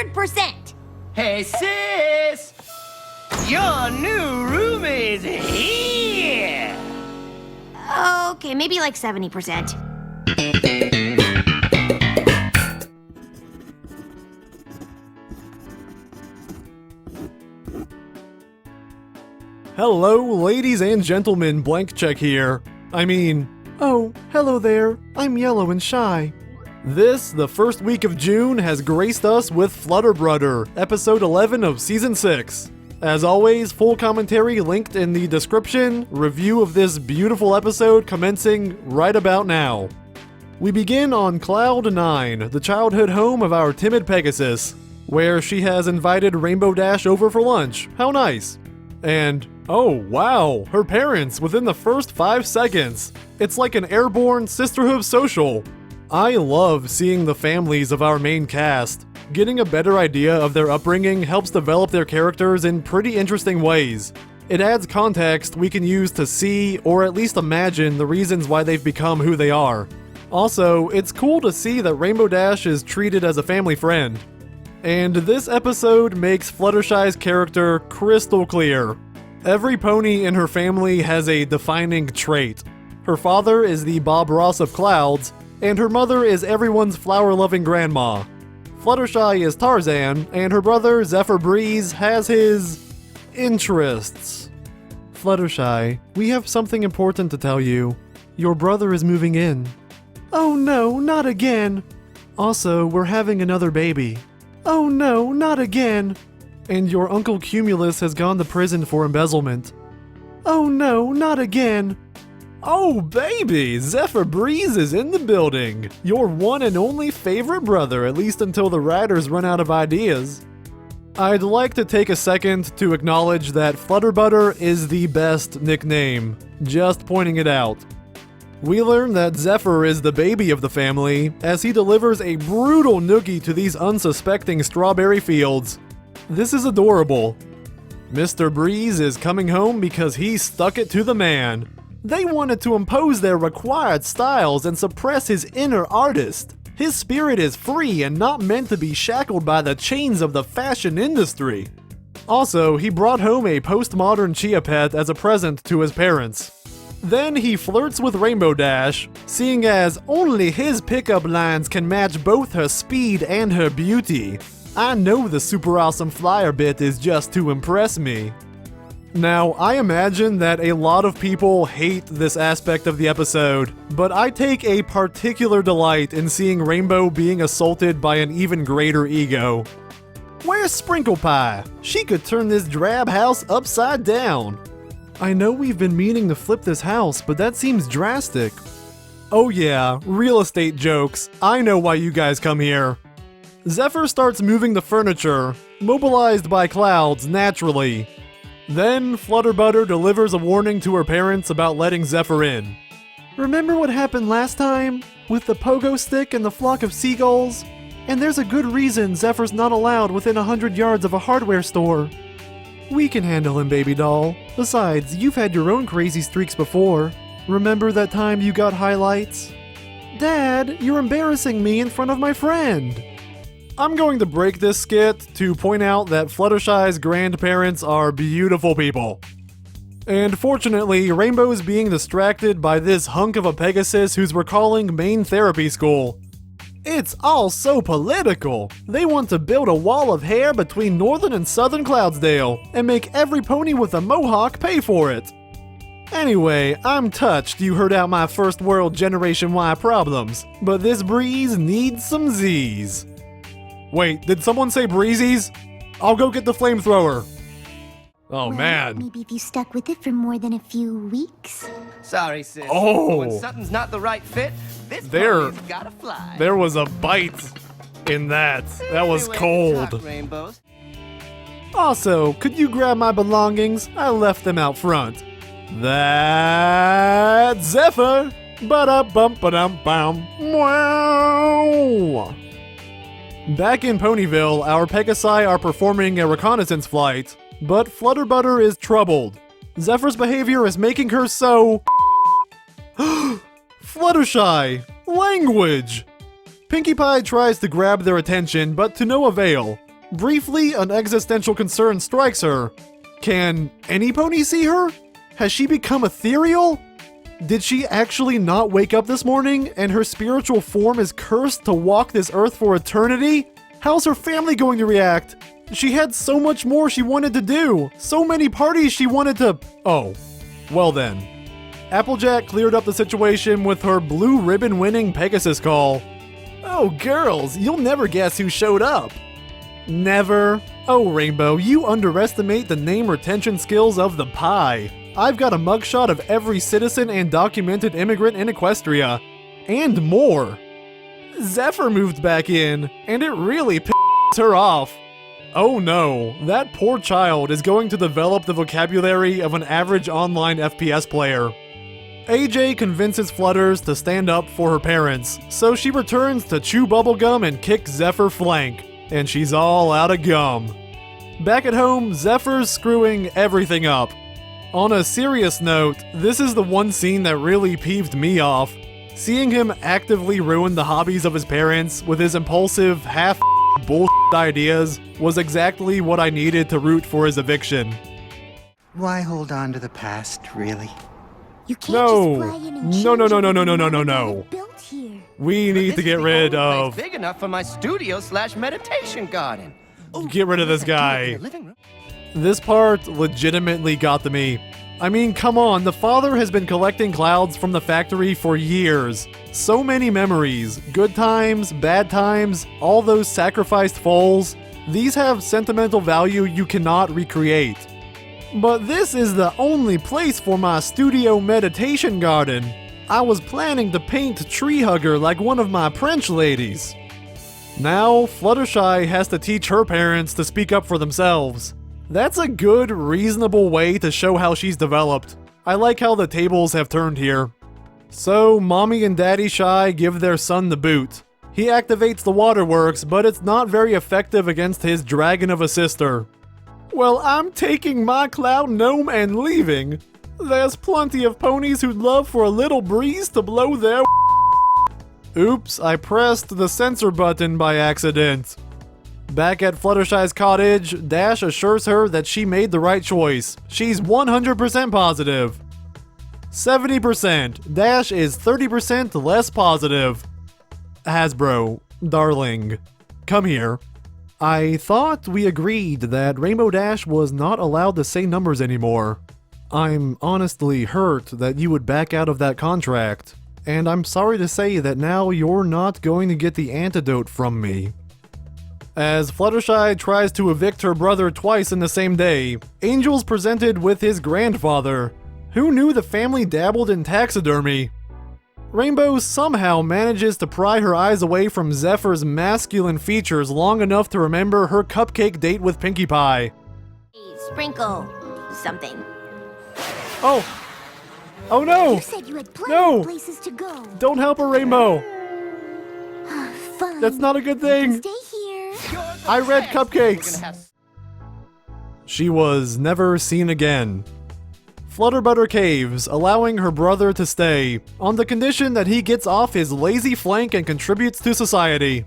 100%. Hey, sis! Your new room is here! Okay, maybe like 70%. Hello, ladies and gentlemen, Blank Check here. Oh, hello there, I'm yellow and shy. This, the first week of June, has graced us with Flutter Brutter, episode 11 of season 6. As always, full commentary linked in the description, review of this beautiful episode commencing right about now. We begin on Cloud 9, the childhood home of our timid Pegasus, where she has invited Rainbow Dash over for lunch. How nice. And, oh wow, her parents within the first 5 seconds. It's like an airborne sisterhood social. I love seeing the families of our main cast. Getting a better idea of their upbringing helps develop their characters in pretty interesting ways. It adds context we can use to see or at least imagine the reasons why they've become who they are. Also, it's cool to see that Rainbow Dash is treated as a family friend. And this episode makes Fluttershy's character crystal clear. Every pony in her family has a defining trait. Her father is the Bob Ross of clouds, and her mother is everyone's flower-loving grandma. Fluttershy is Tarzan, and her brother Zephyr Breeze has his interests. Fluttershy, we have something important to tell you. Your brother is moving in. Oh no, not again. Also, we're having another baby. Oh no, not again. And your Uncle Cumulus has gone to prison for embezzlement. Oh no, not again. Oh baby, Zephyr Breeze is in the building. Your one and only favorite brother, at least until the writers run out of ideas. I'd like to take a second to acknowledge that Flutterbutter is the best nickname. Just pointing it out. We learn that Zephyr is the baby of the family, as he delivers a brutal noogie to these unsuspecting strawberry fields. This is adorable. Mr. Breeze is coming home because he stuck it to the man. They wanted to impose their required styles and suppress his inner artist. His spirit is free and not meant to be shackled by the chains of the fashion industry. Also, he brought home a postmodern Chia pet as a present to his parents. Then he flirts with Rainbow Dash, seeing as only his pickup lines can match both her speed and her beauty. I know the super awesome flyer bit is just to impress me. Now, I imagine that a lot of people hate this aspect of the episode, but I take a particular delight in seeing Rainbow being assaulted by an even greater ego. Where's Sprinkle Pie? She could turn this drab house upside down. I know we've been meaning to flip this house, but that seems drastic. Oh yeah, real estate jokes. I know why you guys come here. Zephyr starts moving the furniture, mobilized by clouds naturally. Then, Flutterbutter delivers a warning to her parents about letting Zephyr in. Remember what happened last time? With the pogo stick and the flock of seagulls? And there's a good reason Zephyr's not allowed within 100 yards of a hardware store. We can handle him, baby doll. Besides, you've had your own crazy streaks before. Remember that time you got highlights? Dad, you're embarrassing me in front of my friend. I'm going to break this skit to point out that Fluttershy's grandparents are beautiful people. And fortunately, Rainbow is being distracted by this hunk of a Pegasus who's recalling main therapy school. It's all so political. They want to build a wall of hair between northern and southern Cloudsdale and make every pony with a mohawk pay for it. Anyway, I'm touched you heard out my first world Generation Y problems, but this Breeze needs some Z's. Wait, did someone say breezies? I'll go get the flamethrower. Oh, Well, man. Maybe if you stuck with it for more than a few weeks. Sorry, sis. Oh. When something's not the right fit, this There- pony's gotta fly. There was a bite in that. That was Anyway, cold. talk rainbows. Also, could you grab my belongings? I left them out front. That's Zephyr. Ba-da-bum-ba-dum-bum. Wow. Back in Ponyville, our Pegasi are performing a reconnaissance flight, but Flutterbutter is troubled. Zephyr's behavior is making her so... Fluttershy! Language! Pinkie Pie tries to grab their attention, but to no avail. Briefly, an existential concern strikes her. Can any pony see her? Has she become ethereal? Did she actually not wake up this morning and her spiritual form is cursed to walk this earth for eternity? How's her family going to react? She had so much more she wanted to do. So many parties she wanted to... Oh, well then. Applejack cleared up the situation with her blue ribbon winning Pegasus call. Oh girls, you'll never guess who showed up. Never. Oh Rainbow, you underestimate the name retention skills of the pie. I've got a mugshot of every citizen and documented immigrant in Equestria. And more. Zephyr moved back in, and it really pissed her off. Oh no, that poor child is going to develop the vocabulary of an average online FPS player. AJ convinces Flutters to stand up for her parents, so she returns to chew bubblegum and kick Zephyr flank, and she's all out of gum. Back at home, Zephyr's screwing everything up. On a serious note, this is the one scene that really peeved me off. Seeing him actively ruin the hobbies of his parents with his impulsive, bullshit ideas was exactly what I needed to root for his eviction. Why hold on to the past, really? You can't No. just fly in and No, change no, no, no, everything no, no, no, no, you no. had built here. We need to get rid of... Big enough for my studio/meditation garden. Get rid of this guy. Living room. This part legitimately got to me. I mean, come on, the father has been collecting clouds from the factory for years. So many memories, good times, bad times, all those sacrificed foals. These have sentimental value you cannot recreate. But this is the only place for my studio meditation garden. I was planning to paint Tree Hugger like one of my French ladies. Now, Fluttershy has to teach her parents to speak up for themselves. That's a good, reasonable way to show how she's developed. I like how the tables have turned here. So, Mommy and Daddy Shy give their son the boot. He activates the waterworks, but it's not very effective against his dragon of a sister. Well, I'm taking my cloud gnome and leaving. There's plenty of ponies who'd love for a little breeze to blow their... Oops, I pressed the censor button by accident. Back at Fluttershy's cottage, Dash assures her that she made the right choice. She's 100% positive. 70%. Dash is 30% less positive. Hasbro, darling, come here. I thought we agreed that Rainbow Dash was not allowed to say numbers anymore. I'm honestly hurt that you would back out of that contract, and I'm sorry to say that now you're not going to get the antidote from me. As Fluttershy tries to evict her brother twice in the same day, Angel's presented with his grandfather. Who knew the family dabbled in taxidermy? Rainbow somehow manages to pry her eyes away from Zephyr's masculine features long enough to remember her cupcake date with Pinkie Pie. Sprinkle something. Oh! Oh no! You said you had plenty No. of places to go. Don't help her, Rainbow! Fine. That's not a good thing! Stay here. I read We're cupcakes! gonna have... She was never seen again. Flutterbutter caves, allowing her brother to stay, on the condition that he gets off his lazy flank and contributes to society.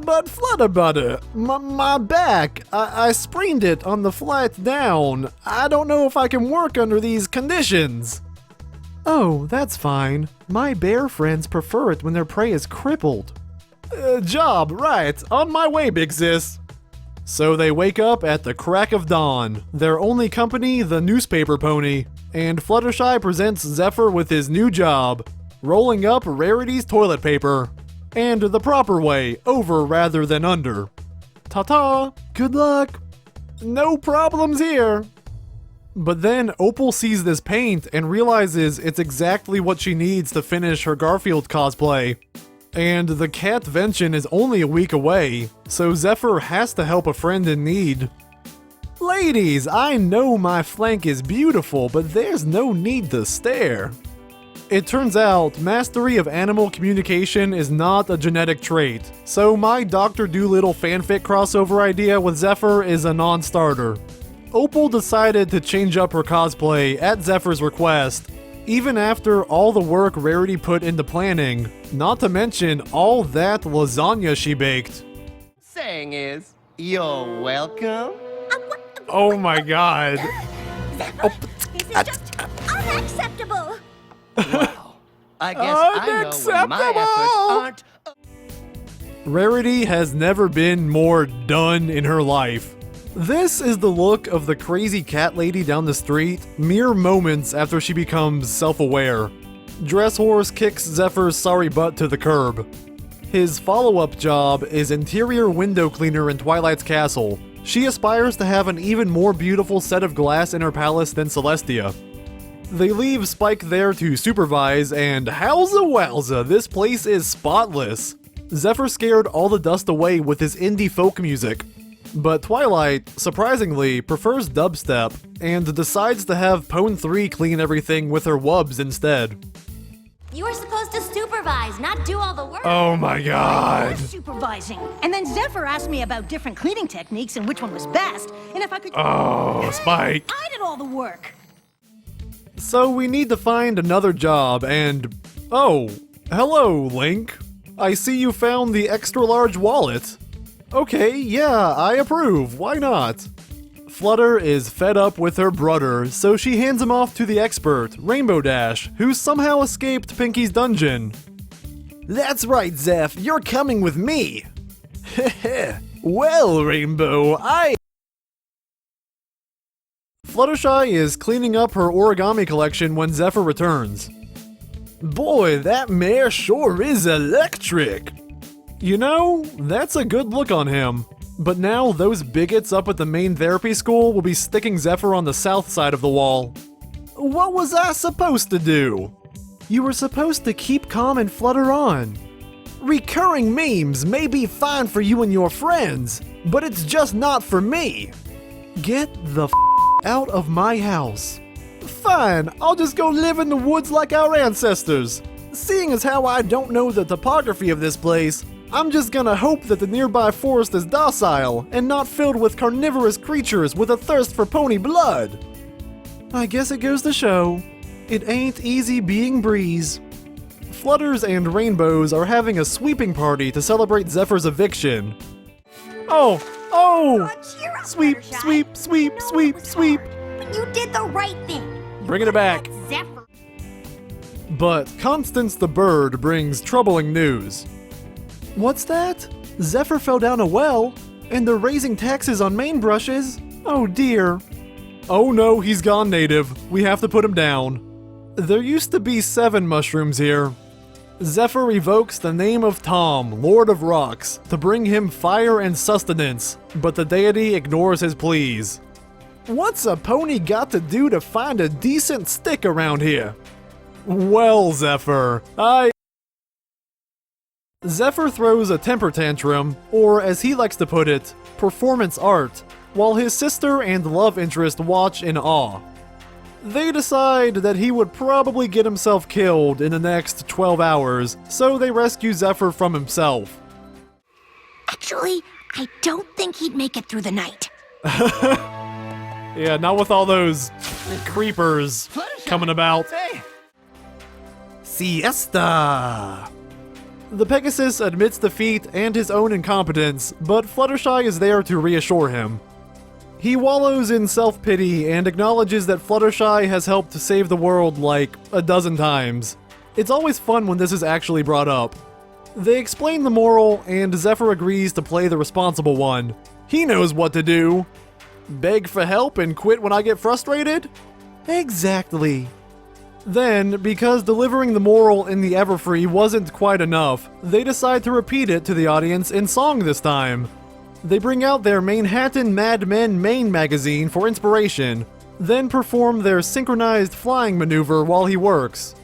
But Flutterbutter, my back, I sprained it on the flight down. I don't know if I can work under these conditions. Oh, that's fine. My bear friends prefer it when their prey is crippled. Job, right. On my way, big sis. So they wake up at the crack of dawn, their only company the newspaper pony, and Fluttershy presents Zephyr with his new job, rolling up Rarity's toilet paper. And the proper way, over rather than under. Ta-ta! Good luck! No problems here! But then Opal sees this paint and realizes it's exactly what she needs to finish her Garfield cosplay. And the catvention is only a week away, so Zephyr has to help a friend in need. Ladies, I know my flank is beautiful, but there's no need to stare. It turns out, mastery of animal communication is not a genetic trait, so my Dr. Dolittle fanfic crossover idea with Zephyr is a non-starter. Opal decided to change up her cosplay at Zephyr's request, even after all the work Rarity put into planning, not to mention all that lasagna she baked. Saying is, You're welcome. Oh my god. Zephyr, this is just unacceptable. Wow. I guess I know when my efforts aren't. Rarity has never been more done in her life. This is the look of the crazy cat lady down the street, mere moments after she becomes self-aware. Dress Horse kicks Zephyr's sorry butt to the curb. His follow-up job is interior window cleaner in Twilight's castle. She aspires to have an even more beautiful set of glass in her palace than Celestia. They leave Spike there to supervise, and howza wowza, this place is spotless. Zephyr scared all the dust away with his indie folk music. But Twilight, surprisingly, prefers dubstep, and decides to have Pwn 3 clean everything with her wubs instead. You were supposed to supervise, not do all the work. Oh my god. Supervising. And then Zephyr asked me about different cleaning techniques and which one was best, and if I could. Oh, Spike. I did all the work. So we need to find another job, and... Oh, hello, Link. I see you found the extra-large wallet. Okay, yeah, I approve. Why not? Flutter is fed up with her brother, so she hands him off to the expert, Rainbow Dash, who somehow escaped Pinky's dungeon. That's right, Zeph, you're coming with me. Heh. Well, Rainbow, Fluttershy is cleaning up her origami collection when Zephyr returns. Boy, that mare sure is electric! You know, that's a good look on him. But now those bigots up at the main therapy school will be sticking Zephyr on the south side of the wall. What was I supposed to do? You were supposed to keep calm and flutter on. Recurring memes may be fine for you and your friends, but it's just not for me. Get the out of my house. Fine, I'll just go live in the woods like our ancestors. Seeing as how I don't know the topography of this place, I'm just gonna hope that the nearby forest is docile and not filled with carnivorous creatures with a thirst for pony blood. I guess it goes to show, it ain't easy being Breeze. Flutters and Rainbows are having a sweeping party to celebrate Zephyr's eviction. Oh! Cheer up, Sweep, Fluttershy. sweep, sweep, I know sweep, it was sweep. hard, but you did the right thing. You Bringing it back. let Zephyr. But Constance the bird brings troubling news. What's that? Zephyr fell down a well, and they're raising taxes on main brushes? Oh dear. Oh no, he's gone native. We have to put him down. There used to be 7 mushrooms here. Zephyr evokes the name of Tom, Lord of Rocks, to bring him fire and sustenance, but the deity ignores his pleas. What's a pony got to do to find a decent stick around here? Well, Zephyr, Zephyr throws a temper tantrum, or as he likes to put it, performance art, while his sister and love interest watch in awe. They decide that he would probably get himself killed in the next 12 hours, so they rescue Zephyr from himself. Actually, I don't think he'd make it through the night. Yeah, not with all those creepers coming about. Hey, Siesta! The Pegasus admits defeat and his own incompetence, but Fluttershy is there to reassure him. He wallows in self-pity and acknowledges that Fluttershy has helped to save the world like a dozen times. It's always fun when this is actually brought up. They explain the moral, and Zephyr agrees to play the responsible one. He knows what to do. Beg for help and quit when I get frustrated? Exactly. Then, because delivering the moral in the Everfree wasn't quite enough, they decide to repeat it to the audience in song this time. They bring out their Manhattan Mad Men Main magazine for inspiration, then perform their synchronized flying maneuver while he works.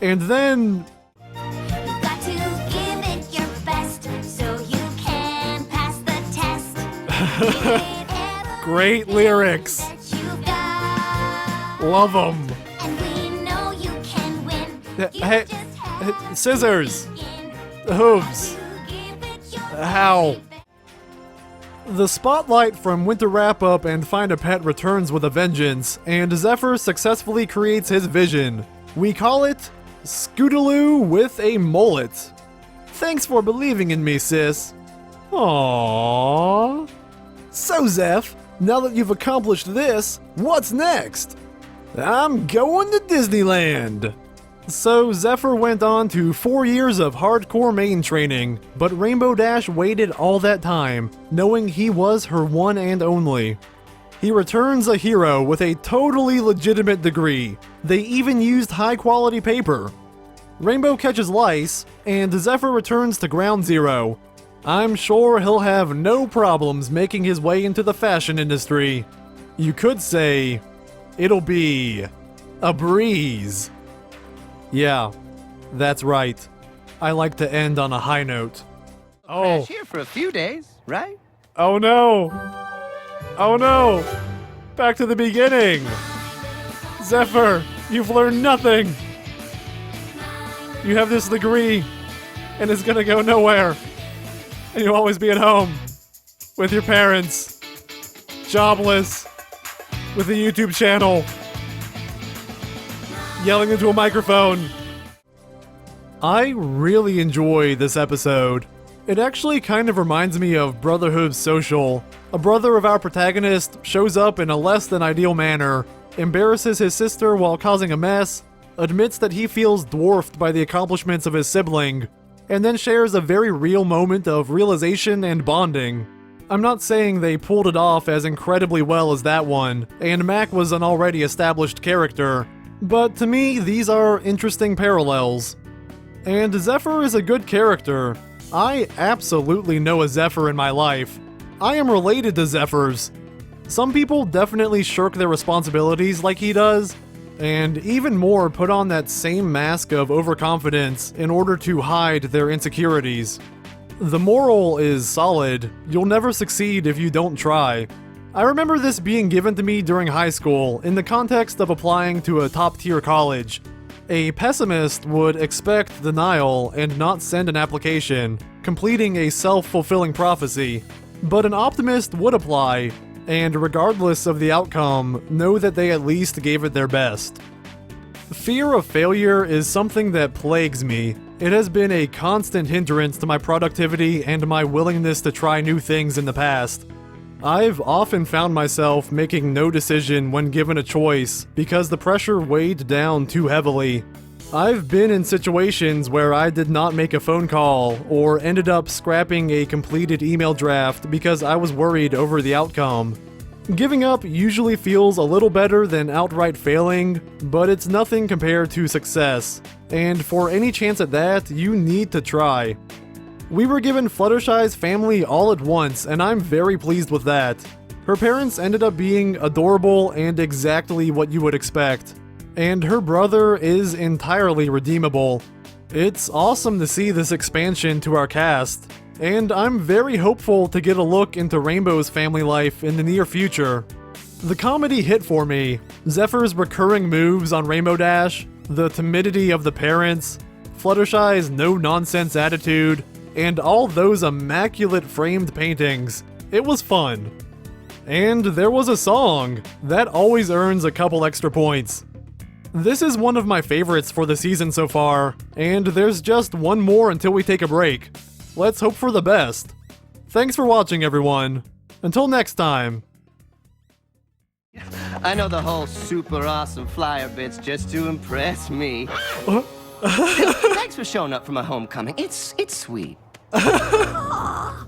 And then... You've got to give it your best so you can pass the test. Give it every Great lyrics. that you've got. Love them. And we know you can win. You Hey, just have scissors. to begin. The hooves. You give it your How? very The spotlight from Winter Wrap-Up and Find a Pet returns with a vengeance, and Zephyr successfully creates his vision. We call it Scootaloo with a mullet. Thanks for believing in me, sis. Aww. So, Zeph, now that you've accomplished this, what's next? I'm going to Disneyland. So, Zephyr went on to 4 years of hardcore main training, but Rainbow Dash waited all that time, knowing he was her one and only. He returns a hero with a totally legitimate degree. They even used high-quality paper. Rainbow catches lice, and Zephyr returns to Ground Zero. I'm sure he'll have no problems making his way into the fashion industry. You could say, it'll be a breeze. Yeah, that's right. I like to end on a high note. Crash here for a few days, right? Oh no! Oh no! Back to the beginning! Zephyr, you've learned nothing! You have this degree, and it's gonna go nowhere. And you'll always be at home, with your parents, jobless, with a YouTube channel, yelling into a microphone. I really enjoy this episode. It actually kind of reminds me of Brotherhood Social. A brother of our protagonist shows up in a less than ideal manner, embarrasses his sister while causing a mess, admits that he feels dwarfed by the accomplishments of his sibling, and then shares a very real moment of realization and bonding. I'm not saying they pulled it off as incredibly well as that one, and Mac was an already established character, but to me, these are interesting parallels. And Zephyr is a good character. I absolutely know a Zephyr in my life. I am related to Zephyrs. Some people definitely shirk their responsibilities like he does, and even more put on that same mask of overconfidence in order to hide their insecurities. The moral is solid. You'll never succeed if you don't try. I remember this being given to me during high school in the context of applying to a top-tier college. A pessimist would expect denial and not send an application, completing a self-fulfilling prophecy. But an optimist would apply, and regardless of the outcome, know that they at least gave it their best. Fear of failure is something that plagues me. It has been a constant hindrance to my productivity and my willingness to try new things in the past. I've often found myself making no decision when given a choice because the pressure weighed down too heavily. I've been in situations where I did not make a phone call or ended up scrapping a completed email draft because I was worried over the outcome. Giving up usually feels a little better than outright failing, but it's nothing compared to success. And for any chance at that, you need to try. We were given Fluttershy's family all at once, and I'm very pleased with that. Her parents ended up being adorable and exactly what you would expect. And her brother is entirely redeemable. It's awesome to see this expansion to our cast, and I'm very hopeful to get a look into Rainbow's family life in the near future. The comedy hit for me. Zephyr's recurring moves on Rainbow Dash, the timidity of the parents, Fluttershy's no-nonsense attitude, and all those immaculate framed paintings. It was fun. And there was a song. That always earns a couple extra points. This is one of my favorites for the season so far, and there's just one more until we take a break. Let's hope for the best. Thanks for watching, everyone. Until next time. I know the whole super awesome flyer bit's just to impress me. Thanks for showing up for my homecoming. It's sweet. There'll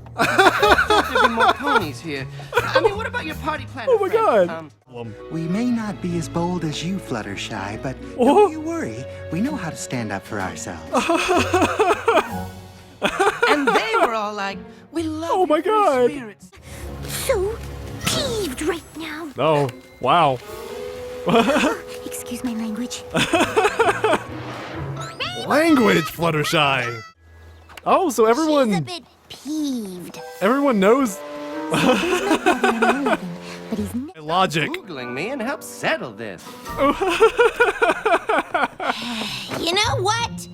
be more ponies here. I mean, what about your party planner? Oh my friend? god. We may not be as bold as you, Fluttershy, but don't you worry. We know how to stand up for ourselves. And they were all like, we love Oh my your God. spirits. So peeved right now. Oh, wow. Excuse my language. Language, Fluttershy. Oh, so She's a everyone bit peeved. knows But he's my logic. Googling me and help settle this. You know what?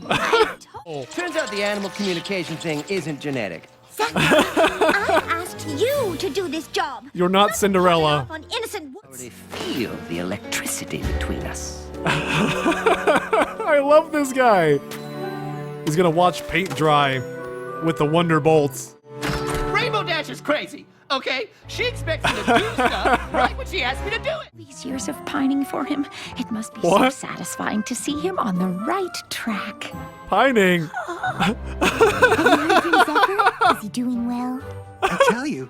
Turns out the animal communication thing isn't genetic. I asked you to do this job. You're not Cinderella. On innocent I already feel the electricity between us. I love this guy. He's gonna watch paint dry with the Wonder Bolts. Rainbow Dasher's crazy, okay? She expects me to do stuff right when she asks me to do it. These years of pining for him, it must be What? so satisfying to see him on the right track. Pining. Zephyr? Is he doing well? I tell you,